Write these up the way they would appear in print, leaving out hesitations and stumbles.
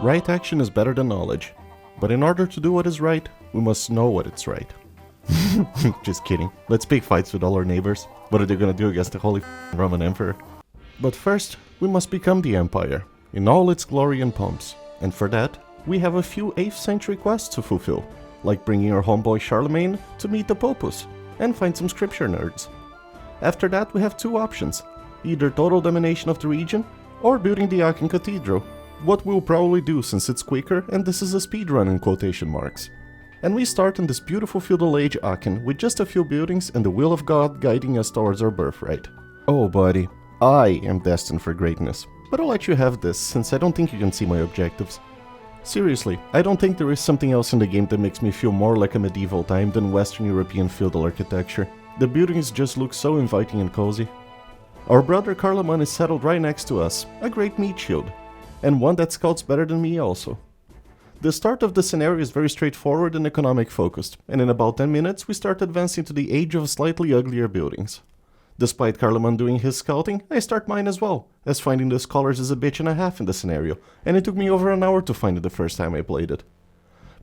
Right action is better than knowledge, but in order to do what is right, we must know what is right. Just kidding. Let's pick fights with all our neighbors. What are they gonna do against the holy Roman Emperor? But first, we must become the Empire, in all its glory and pomps. And for that, we have a few 8th century quests to fulfill, like bringing our homeboy Charlemagne to meet the Popus, and find some scripture nerds. After that, we have two options, either total domination of the region, or building the Aachen Cathedral, what we'll probably do since it's quicker and this is a speedrun in quotation marks. And we start in this beautiful feudal age Aachen with just a few buildings and the will of God guiding us towards our birthright. Oh buddy, I am destined for greatness, but I'll let you have this since I don't think you can see my objectives. Seriously, I don't think there is something else in the game that makes me feel more like a medieval time than Western European feudal architecture. The buildings just look so inviting and cozy. Our brother Carloman is settled right next to us, a great meat shield, and one that scouts better than me also. The start of the scenario is very straightforward and economic focused, and in about 10 minutes we start advancing to the age of slightly uglier buildings. Despite Carloman doing his scouting, I start mine as well, as finding the scholars is a bitch and a half in the scenario, and it took me over an hour to find it the first time I played it.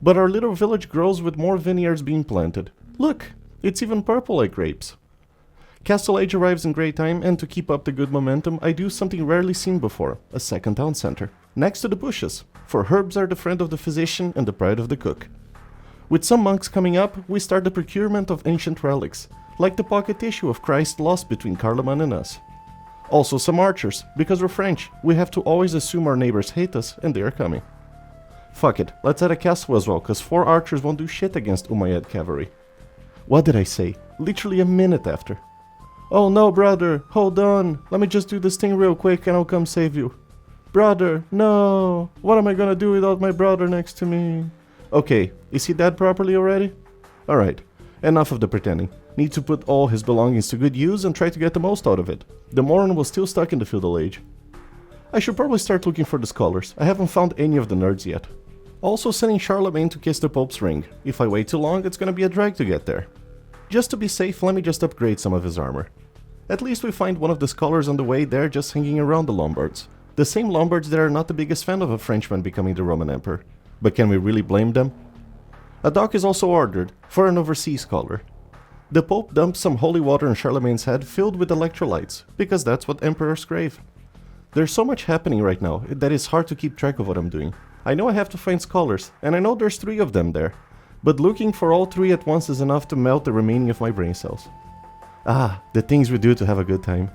But our little village grows with more vineyards being planted. Look, it's even purple like grapes. Castle Age arrives in great time, and to keep up the good momentum, I do something rarely seen before, a second town center, next to the bushes, for herbs are the friend of the physician and the pride of the cook. With some monks coming up, we start the procurement of ancient relics, like the pocket tissue of Christ lost between Carloman and us. Also some archers, because we're French, we have to always assume our neighbors hate us and they are coming. Fuck it, let's add a castle as well, cause 4 archers won't do shit against Umayyad cavalry. What did I say? Literally a minute after. Oh no, brother, hold on, let me just do this thing real quick and I'll come save you. Brother, no, what am I gonna do without my brother next to me? Okay, is he dead properly already? Alright, enough of the pretending. Need to put all his belongings to good use and try to get the most out of it. The Moron was still stuck in the feudal age. I should probably start looking for the scholars, I haven't found any of the nerds yet. Also sending Charlemagne to kiss the Pope's ring. If I wait too long, it's gonna be a drag to get there. Just to be safe, let me just upgrade some of his armor. At least we find one of the scholars on the way there just hanging around the Lombards. The same Lombards that are not the biggest fan of a Frenchman becoming the Roman Emperor. But can we really blame them? A dock is also ordered, for an overseas scholar. The Pope dumps some holy water on Charlemagne's head filled with electrolytes, because that's what emperors crave. There's so much happening right now that it's hard to keep track of what I'm doing. I know I have to find scholars, and I know there's 3 of them there. But looking for all 3 at once is enough to melt the remaining of my brain cells. Ah, the things we do to have a good time.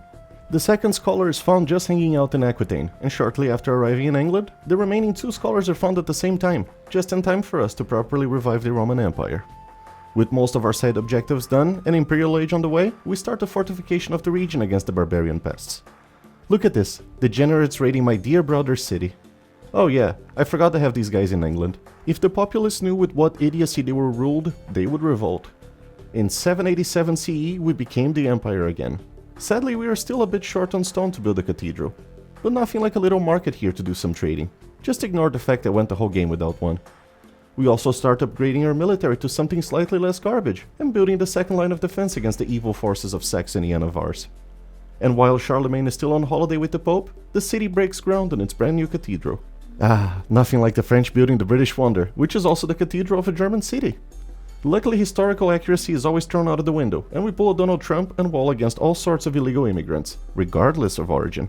The second scholar is found just hanging out in Aquitaine, and shortly after arriving in England, the remaining 2 scholars are found at the same time, just in time for us to properly revive the Roman Empire. With most of our side objectives done and imperial age on the way, we start the fortification of the region against the barbarian pests. Look at this, degenerates raiding my dear brother's city. Oh yeah, I forgot to have these guys in England. If the populace knew with what idiocy they were ruled, they would revolt. In 787 CE, we became the Empire again. Sadly, we are still a bit short on stone to build a cathedral. But nothing like a little market here to do some trading. Just ignore the fact I went the whole game without one. We also start upgrading our military to something slightly less garbage, and building the second line of defense against the evil forces of Saxony and Avars. And while Charlemagne is still on holiday with the Pope, the city breaks ground on its brand new cathedral. Ah, nothing like the French building the British wonder, which is also the cathedral of a German city. Luckily, historical accuracy is always thrown out of the window, and we pull a Donald Trump and wall against all sorts of illegal immigrants, regardless of origin.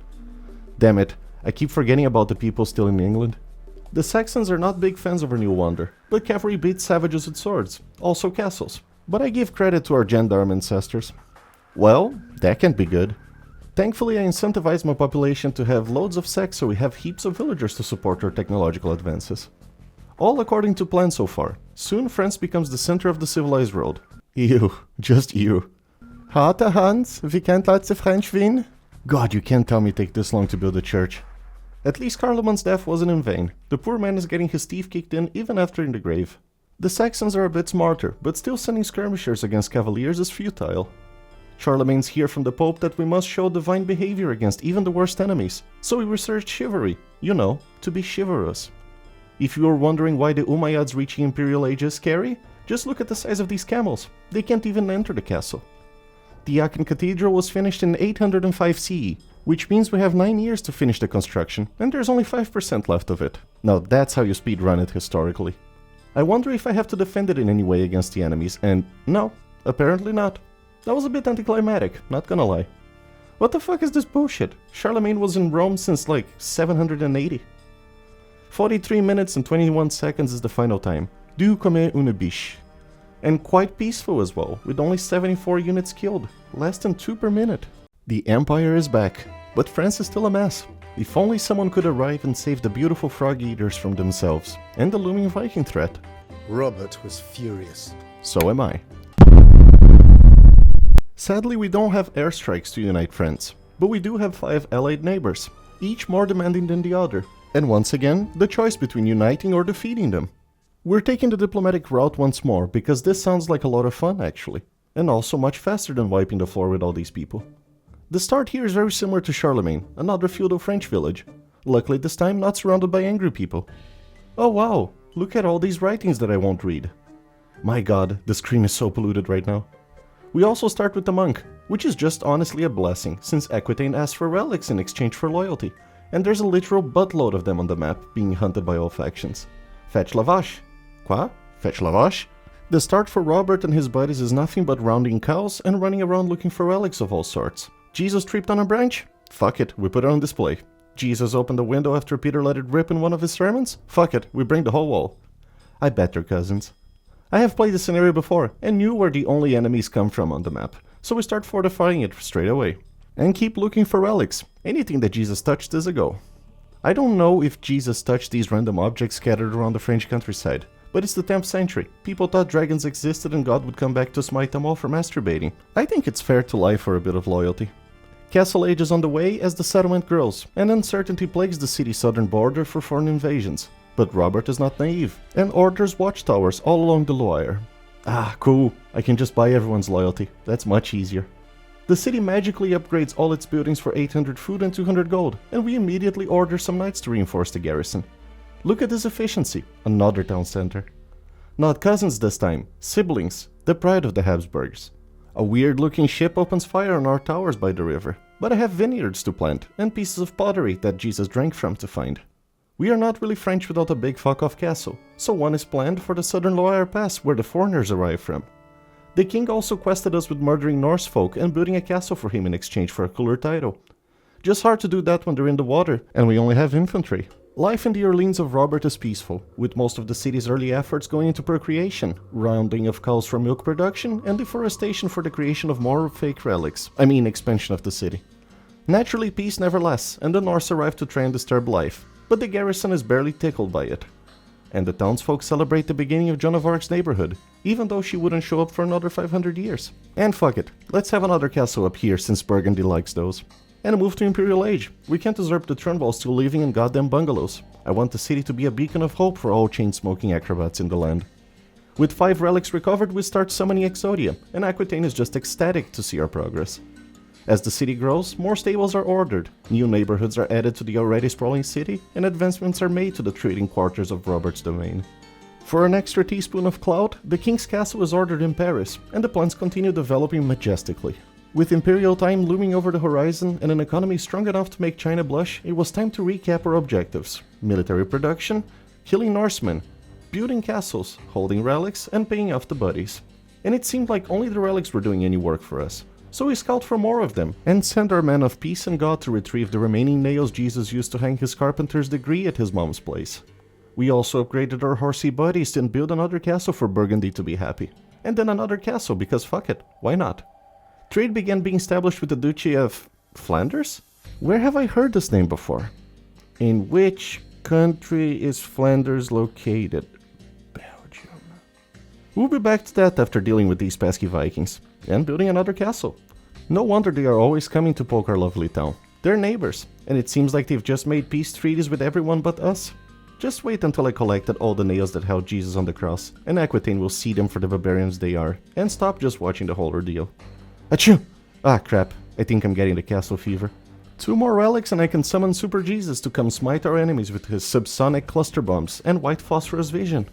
Damn it, I keep forgetting about the people still in England. The Saxons are not big fans of our new wonder, but cavalry beats savages with swords, also castles. But I give credit to our gendarme ancestors. Well, that can't be good. Thankfully, I incentivize my population to have loads of sex so we have heaps of villagers to support our technological advances. All according to plan so far. Soon France becomes the center of the civilized world. Ew, just you. Harte Hans, wie kennt the French win? God, you can't tell me it take this long to build a church. At least Carloman's death wasn't in vain. The poor man is getting his teeth kicked in even after in the grave. The Saxons are a bit smarter, but still sending skirmishers against cavaliers is futile. Charlemagne's hear from the Pope that we must show divine behavior against even the worst enemies, so we researched chivalry, you know, to be chivalrous. If you are wondering why the Umayyads reaching imperial age is scary, just look at the size of these camels. They can't even enter the castle. The Aachen Cathedral was finished in 805 CE, Which means we have 9 years to finish the construction, and there's only 5% left of it. Now that's how you speedrun it historically. I wonder if I have to defend it in any way against the enemies, and no, apparently not. That was a bit anticlimactic, not gonna lie. What the fuck is this bullshit? Charlemagne was in Rome since like 780. 43 minutes and 21 seconds is the final time. Du comme une biche. And quite peaceful as well, with only 74 units killed, less than 2 per minute. The Empire is back, but France is still a mess. If only someone could arrive and save the beautiful frog eaters from themselves, and the looming Viking threat. Robert was furious. So am I. Sadly, we don't have airstrikes to unite France, but we do have 5 allied neighbors, each more demanding than the other. And once again, the choice between uniting or defeating them. We're taking the diplomatic route once more, because this sounds like a lot of fun actually, and also much faster than wiping the floor with all these people. The start here is very similar to Charlemagne, another feudal French village, luckily this time not surrounded by angry people. Oh wow, look at all these writings that I won't read. My god, the screen is so polluted right now. We also start with the monk, which is just honestly a blessing, since Aquitaine asks for relics in exchange for loyalty. And there's a literal buttload of them on the map, being hunted by all factions. Fetch la vache. Quoi? Fetch la vache? The start for Robert and his buddies is nothing but rounding cows and running around looking for relics of all sorts. Jesus tripped on a branch? Fuck it, we put it on display. Jesus opened a window after Peter let it rip in one of his sermons? Fuck it, we bring the whole wall. I bet they're cousins. I have played this scenario before, and knew where the only enemies come from on the map, so we start fortifying it straight away. And keep looking for relics. Anything that Jesus touched is a go. I don't know if Jesus touched these random objects scattered around the French countryside, but it's the 10th century. People thought dragons existed and God would come back to smite them all for masturbating. I think it's fair to lie for a bit of loyalty. Castle Age is on the way as the settlement grows, and uncertainty plagues the city's southern border for foreign invasions. But Robert is not naive, and orders watchtowers all along the Loire. Ah, cool. I can just buy everyone's loyalty. That's much easier. The city magically upgrades all its buildings for 800 food and 200 gold, and we immediately order some knights to reinforce the garrison. Look at this efficiency, another town center. Not cousins this time, siblings, the pride of the Habsburgs. A weird looking ship opens fire on our towers by the river, but I have vineyards to plant, and pieces of pottery that Jesus drank from to find. We are not really French without a big fuck-off castle, so one is planned for the southern Loire Pass where the foreigners arrive from. The king also quested us with murdering Norse folk and building a castle for him in exchange for a cooler title. Just hard to do that when they're in the water, and we only have infantry. Life in the Orleans of Robert is peaceful, with most of the city's early efforts going into procreation, rounding of cows for milk production, and deforestation for the creation of more fake relics, expansion of the city. Naturally, peace never lasts, and the Norse arrive to try and disturb life, but the garrison is barely tickled by it. And the townsfolk celebrate the beginning of Joan of Arc's neighborhood, even though she wouldn't show up for another 500 years. And fuck it, let's have another castle up here since Burgundy likes those. And a move to Imperial Age. We can't usurp the throne while still living in goddamn bungalows. I want the city to be a beacon of hope for all chain-smoking acrobats in the land. With 5 relics recovered, we start summoning Exodia, and Aquitaine is just ecstatic to see our progress. As the city grows, more stables are ordered, new neighborhoods are added to the already sprawling city, and advancements are made to the trading quarters of Robert's domain. For an extra teaspoon of clout, the king's castle is ordered in Paris, and the plans continue developing majestically. With imperial time looming over the horizon and an economy strong enough to make China blush, it was time to recap our objectives: military production, killing Norsemen, building castles, holding relics, and paying off the buddies. And it seemed like only the relics were doing any work for us. So we scout for more of them, and send our men of peace and God to retrieve the remaining nails Jesus used to hang his carpenter's degree at his mom's place. We also upgraded our horsey buddies and built another castle for Burgundy to be happy. And then another castle, because fuck it, why not? Trade began being established with the Duchy of Flanders? Where have I heard this name before? In which country is Flanders located? Belgium. We'll be back to that after dealing with these pesky Vikings. And building another castle. No wonder they are always coming to poke our lovely town. They're neighbors, and it seems like they've just made peace treaties with everyone but us. Just wait until I collected all the nails that held Jesus on the cross, and Aquitaine will see them for the barbarians they are, and stop just watching the whole ordeal. Achoo! Ah crap, I think I'm getting the castle fever. 2 more relics and I can summon Super Jesus to come smite our enemies with his subsonic cluster bombs and white phosphorus vision.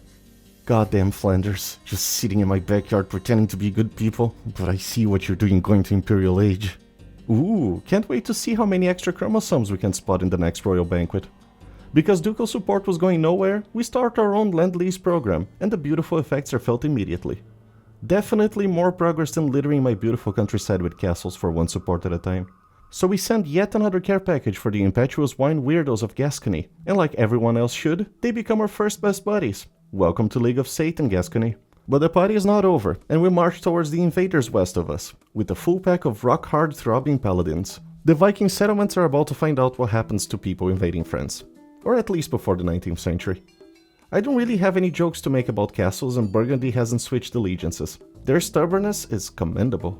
Goddamn Flanders, just sitting in my backyard pretending to be good people, but I see what you're doing going to Imperial Age. Ooh, can't wait to see how many extra chromosomes we can spot in the next royal banquet. Because ducal support was going nowhere, we start our own Lend-Lease program, and the beautiful effects are felt immediately. Definitely more progress than littering my beautiful countryside with castles for one support at a time. So we send yet another care package for the impetuous wine weirdos of Gascony, and like everyone else should, they become our first best buddies. Welcome to League of Satan, Gascony. But the party is not over, and we march towards the invaders west of us, with a full pack of rock-hard throbbing paladins. The Viking settlements are about to find out what happens to people invading France. Or at least before the 19th century. I don't really have any jokes to make about castles, and Burgundy hasn't switched allegiances. Their stubbornness is commendable.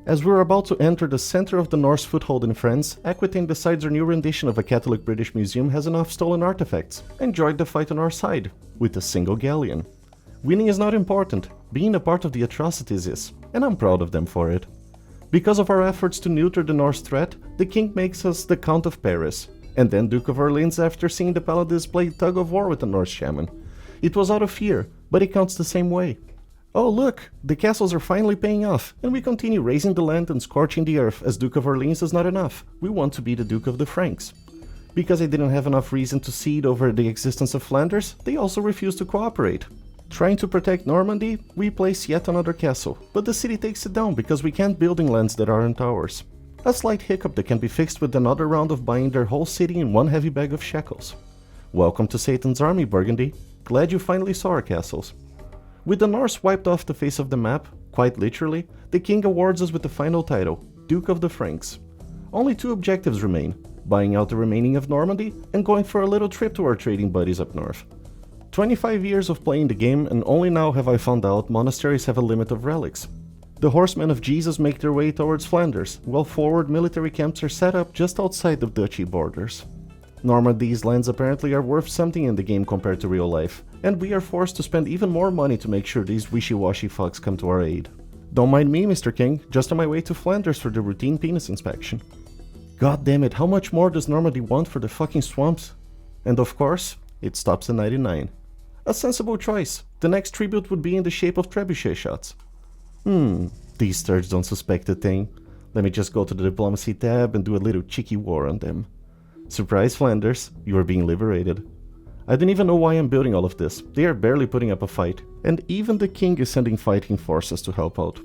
As we're about to enter the center of the Norse foothold in France, Aquitaine decides our new rendition of a Catholic British museum has enough stolen artifacts, and joined the fight on our side, with a single galleon. Winning is not important, being a part of the atrocities is, and I'm proud of them for it. Because of our efforts to neuter the Norse threat, the king makes us the Count of Paris, and then Duke of Orleans after seeing the paladins play tug of war with the Norse shaman. It was out of fear, but it counts the same way. Oh look, the castles are finally paying off, and we continue raising the land and scorching the earth as Duke of Orleans is not enough. We want to be the Duke of the Franks. Because I didn't have enough reason to cede over the existence of Flanders, they also refused to cooperate. Trying to protect Normandy, we place yet another castle, but the city takes it down because we can't build in lands that aren't ours. A slight hiccup that can be fixed with another round of buying their whole city in one heavy bag of shekels. Welcome to Satan's army, Burgundy. Glad you finally saw our castles. With the Norse wiped off the face of the map, quite literally, the king awards us with the final title, Duke of the Franks. Only two objectives remain, buying out the remaining of Normandy and going for a little trip to our trading buddies up north. 25 years of playing the game, and only now have I found out monasteries have a limit of relics. The horsemen of Jesus make their way towards Flanders, while forward military camps are set up just outside the duchy borders. Normandy's lands apparently are worth something in the game compared to real life, and we are forced to spend even more money to make sure these wishy-washy fucks come to our aid. Don't mind me, Mr. King, just on my way to Flanders for the routine penis inspection. God damn it, how much more does Normandy want for the fucking swamps? And of course, it stops at 99. A sensible choice. The next tribute would be in the shape of trebuchet shots. These sturds don't suspect a thing. Let me just go to the diplomacy tab and do a little cheeky war on them. Surprise, Flanders, you are being liberated. I don't even know why I'm building all of this. They are barely putting up a fight, and even the king is sending fighting forces to help out.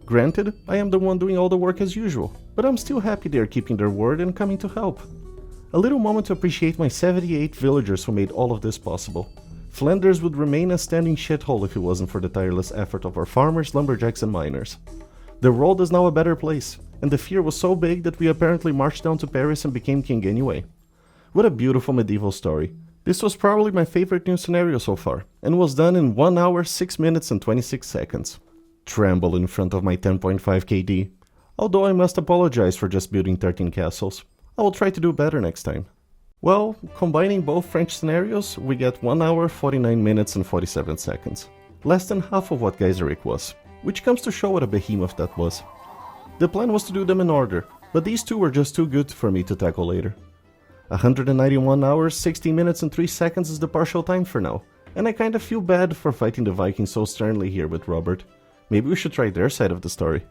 Granted, I am the one doing all the work as usual, but I'm still happy they are keeping their word and coming to help. A little moment to appreciate my 78 villagers who made all of this possible. Flanders would remain a standing shithole if it wasn't for the tireless effort of our farmers, lumberjacks, and miners. The world is now a better place, and the fear was so big that we apparently marched down to Paris and became king anyway. What a beautiful medieval story. This was probably my favorite new scenario so far, and was done in 1 hour, 6 minutes and 26 seconds. Tremble in front of my 10.5 KD. Although I must apologize for just building 13 castles. I will try to do better next time. Well, combining both French scenarios, we get 1 hour, 49 minutes and 47 seconds. Less than half of what Geiseric was, which comes to show what a behemoth that was. The plan was to do them in order, but these two were just too good for me to tackle later. 191 hours, 60 minutes and 3 seconds is the partial time for now, and I kinda feel bad for fighting the Vikings so sternly here with Robert. Maybe we should try their side of the story.